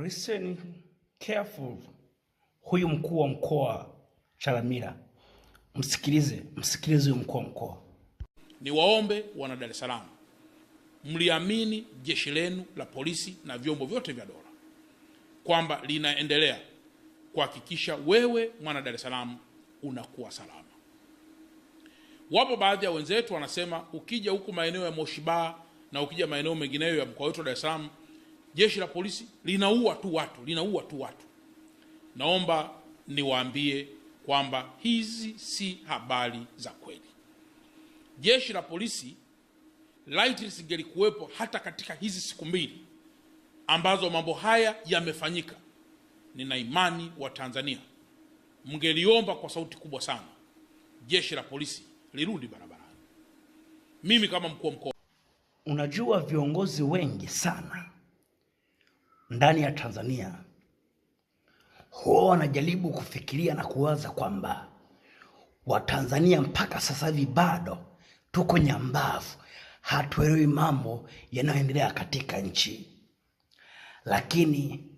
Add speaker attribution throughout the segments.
Speaker 1: Listen careful. Huyu mkuu wa mkoa Chalamila, msikilize huyu mkuu wa mkoa.
Speaker 2: Niwaombe wana Dar es Salaam, mliamini jeshi lenu la polisi na vyombo vyote vya dola kwamba linaendelea kuhakikisha wewe mwana Dar es Salaam unakuwa salama. Wapo baadhi ya wenzetu wanasema ukija huku maeneo ya Moshi Bar na ukija maeneo mengineyo ya mkoa wetu wa Dar es Salaam, jeshi la polisi linaua tu watu. Naomba niwaambie kwamba hizi si habari za kweli. Jeshi la polisi light lisingelikuwepo hata katika hizi siku mbili ambazo mambo haya yamefanyika, nina imani wa Tanzania mngeliomba kwa sauti kubwa sana jeshi la polisi lirudi barabarani. Mimi kama mkuu wa mkoa,
Speaker 1: unajua viongozi wengi sana ndani ya Tanzania huwa wanajaribu kufikiria na kuwaza kwamba Watanzania mpaka sasa hivi bado tuko nyambavu, hatuelewi mambo yanayoendelea katika nchi. Lakini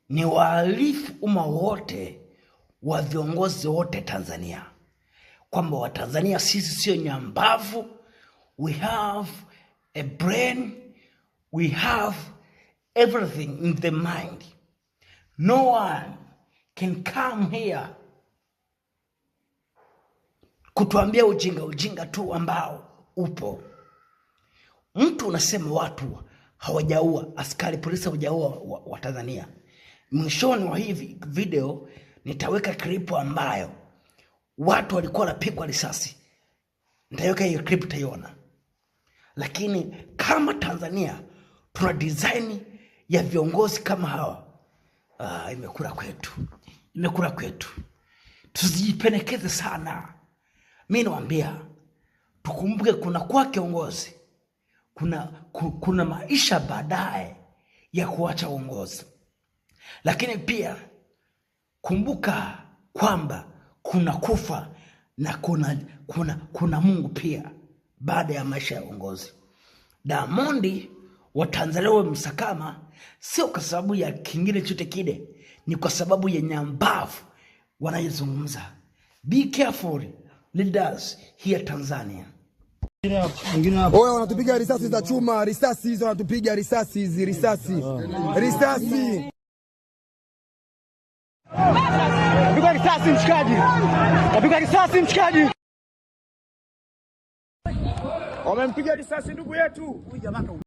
Speaker 1: ni waarifu umma wote wa viongozi wote Tanzania kwamba Watanzania sisi sio nyambavu. We have a brain, we have everything in the mind. No one can come here kutuambia ujinga tu ambao upo. Mtu unasema watu hawajaua, askari polisi hawajaua wa Tanzania. Mwishoni wa hivi video nitaweka klipu ambayo watu walikuwa wanapigwa risasi. Nitaweka hiyo klipu, utaiona. Lakini kama Tanzania tuna design ya viongozi kama hawa, imekula kwetu. Tusijipendekeze sana. Mimi nawaambia tukumbuke kuna kwa kiongozi, kuna maisha baadaye ya kuacha uongozi. Lakini pia kumbuka kwamba kuna kufa na kuna Mungu pia baada ya maisha ya uongozi. Diamond wa Tanzania wamsakama sio kwa sababu ya kingine chote kile, ni kwa sababu ya nyambavu wanayozungumza. Be careful leaders here Tanzania.
Speaker 3: Oya, wanatupiga risasi za chuma, risasi hizo wanatupiga risasi. Piga risasi mshikaji. Wamempiga risasi ndugu yetu.